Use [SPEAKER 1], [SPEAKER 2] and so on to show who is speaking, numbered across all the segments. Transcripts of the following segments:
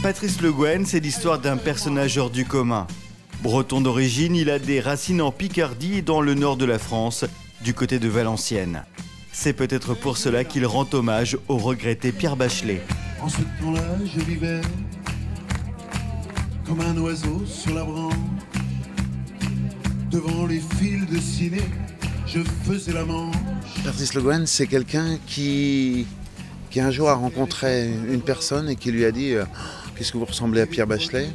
[SPEAKER 1] Patrice Le Guen, c'est l'histoire d'un personnage hors du commun. Breton d'origine, il a des racines en Picardie et dans le nord de la France, du côté de Valenciennes. C'est peut-être pour cela qu'il rend hommage au regretté Pierre Bachelet.
[SPEAKER 2] En ce temps-là, je vivais comme un oiseau sur la branche. Devant les fils de ciné, je faisais la manche.
[SPEAKER 3] Patrice Le Guen, c'est quelqu'un qui un jour a rencontré une personne et qui lui a dit « Qu'est-ce que vous ressemblez à Pierre Bachelet ?»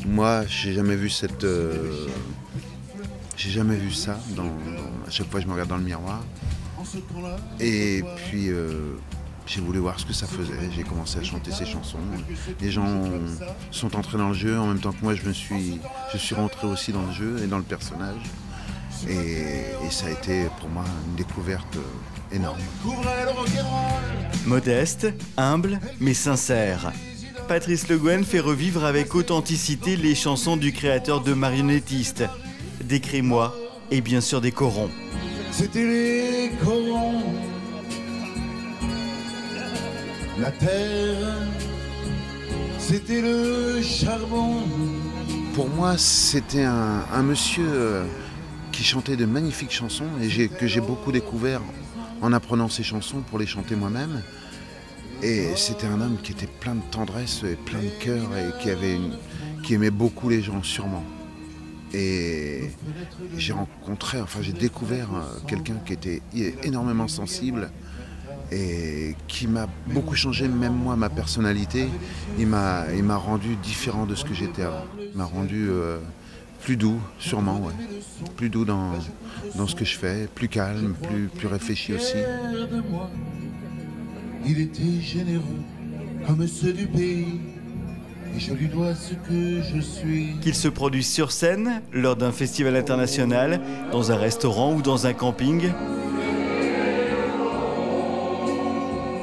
[SPEAKER 3] Moi, j'ai jamais vu ça. À chaque fois, je me regarde dans le miroir. Et puis, j'ai voulu voir ce que ça faisait. J'ai commencé à chanter ses chansons. Les gens sont entrés dans le jeu. En même temps que moi, je suis rentré aussi dans le jeu et dans le personnage. Et ça a été pour moi une découverte énorme.
[SPEAKER 1] Modeste, humble, mais sincère. Patrice Le Guen fait revivre avec authenticité les chansons du créateur de Marionnettiste, des Crémois et bien sûr des Corons.
[SPEAKER 2] C'était les corons, la terre, c'était le charbon.
[SPEAKER 3] Pour moi, c'était un monsieur qui chantait de magnifiques chansons et que j'ai beaucoup découvert en apprenant ces chansons pour les chanter moi-même. Et c'était un homme qui était plein de tendresse et plein de cœur et qui aimait beaucoup les gens, sûrement. Et j'ai découvert quelqu'un qui était énormément sensible et qui m'a beaucoup changé, même moi, ma personnalité. Il m'a rendu différent de ce que j'étais avant. Il m'a rendu plus doux, sûrement, ouais. Plus doux dans ce que je fais, plus calme, plus réfléchi aussi.
[SPEAKER 2] Il était généreux comme ceux du pays et je lui dois ce que je suis.
[SPEAKER 1] Qu'il se produise sur scène, lors d'un festival international, dans un restaurant ou dans un camping.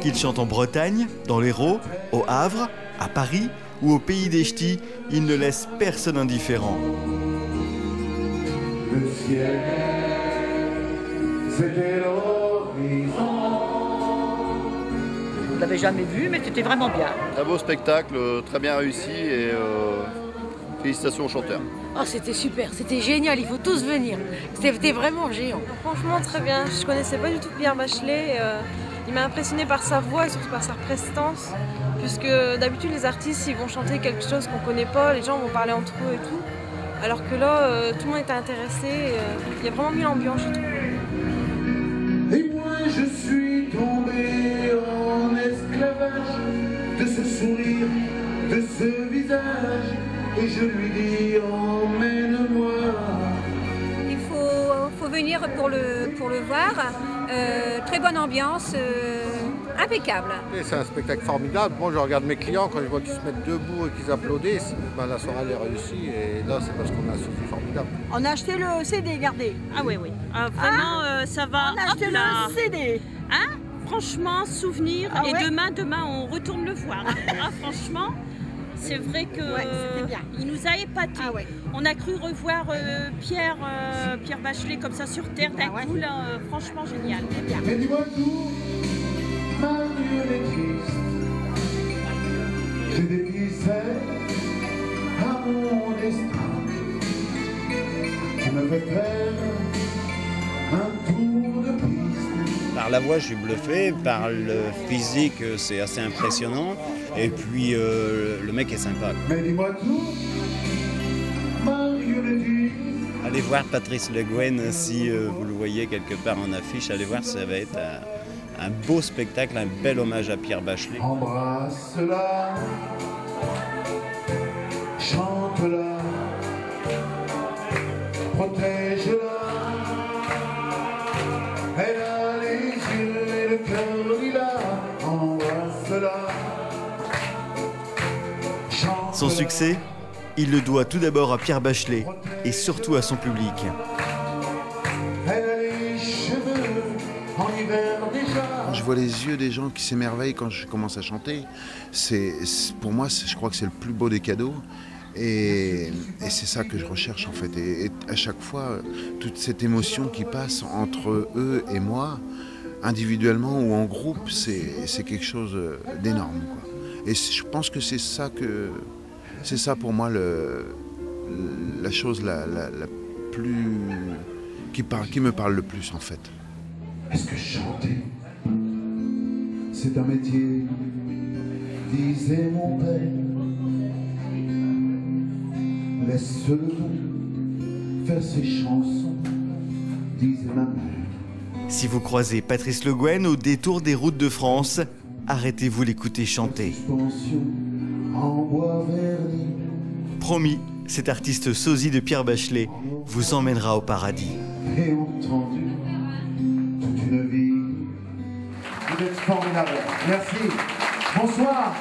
[SPEAKER 1] Qu'il chante en Bretagne, dans l'Hérault, au Havre, à Paris ou au pays des Ch'tis, il ne laisse personne indifférent.
[SPEAKER 2] Le ciel, c'était l'horizon.
[SPEAKER 4] Je ne l'avais jamais vu, mais c'était vraiment bien.
[SPEAKER 5] Un beau spectacle, très bien réussi et félicitations aux chanteurs.
[SPEAKER 6] Oh, c'était super, c'était génial, il faut tous venir. C'était vraiment géant.
[SPEAKER 7] Franchement, très bien. Je ne connaissais pas du tout Pierre Bachelet. Il m'a impressionné par sa voix et surtout par sa prestance. Puisque d'habitude, les artistes, ils vont chanter quelque chose qu'on ne connaît pas, les gens vont parler entre eux et tout. Alors que là, tout le monde était intéressé. Il a vraiment mis l'ambiance, je trouve.
[SPEAKER 2] Et moi, je suis tombé en esclavage de ce sourire, de ce visage. Et je lui dis, emmène-moi.
[SPEAKER 8] Il faut venir pour le voir. Très bonne ambiance, impeccable.
[SPEAKER 9] C'est un spectacle formidable. Moi, je regarde mes clients, quand je vois qu'ils se mettent debout et qu'ils applaudissent, ben, la soirée est réussie. Et là, c'est parce qu'on a un souffle formidable.
[SPEAKER 4] On a acheté le CD, regardez.
[SPEAKER 10] Ah oui, oui. Vraiment, ça va.
[SPEAKER 4] On a acheté le CD.
[SPEAKER 10] Hein? Franchement, souvenir.
[SPEAKER 4] Ah
[SPEAKER 10] et
[SPEAKER 4] ouais?
[SPEAKER 10] demain, on retourne le voir. Ah, franchement, c'est vrai que il nous a épatés.
[SPEAKER 4] Ah ouais.
[SPEAKER 10] On a cru revoir Pierre Bachelet comme ça sur terre d'un coup. Là, franchement, génial.
[SPEAKER 2] Mais dis-moi tout, marionnettiste. J'ai des ficelles à mon destin. Tu me fais faire un tour de piste.
[SPEAKER 11] Par la voix, je suis bluffé. Par le physique, c'est assez impressionnant. Et puis, le mec est sympa.
[SPEAKER 2] Mais dis-moi tout, marionnettiste.
[SPEAKER 11] Allez voir Patrice Le Guen si vous le voyez quelque part en affiche. Allez voir, ça va être un beau spectacle, un bel hommage à Pierre Bachelet.
[SPEAKER 2] Embrasse-la, chante-la, protège-la. Elle a les yeux et le cœur lilas. Embrasse-la.
[SPEAKER 1] Son succès, il le doit tout d'abord à Pierre Bachelet et surtout à son public.
[SPEAKER 2] Elle a les cheveux en hiver déjà.
[SPEAKER 3] Je vois les yeux des gens qui s'émerveillent quand je commence à chanter. Pour moi, je crois que c'est le plus beau des cadeaux. Et c'est ça que je recherche en fait. Et à chaque fois, toute cette émotion qui passe entre eux et moi, individuellement ou en groupe, c'est quelque chose d'énorme, quoi. Et je pense que c'est ça pour moi la chose la plus qui me parle le plus en fait.
[SPEAKER 2] Est-ce que chanter, c'est un métier, disait mon père. Laisse-le faire ses chansons, disait ma mère.
[SPEAKER 1] Si vous croisez Patrice Le Guen au détour des routes de France, arrêtez-vous l'écouter chanter.
[SPEAKER 2] En bois verni.
[SPEAKER 1] Promis, cet artiste sosie de Pierre Bachelet vous emmènera au paradis.
[SPEAKER 2] Et entendu toute une vie. Vous êtes formidable. Merci. Bonsoir.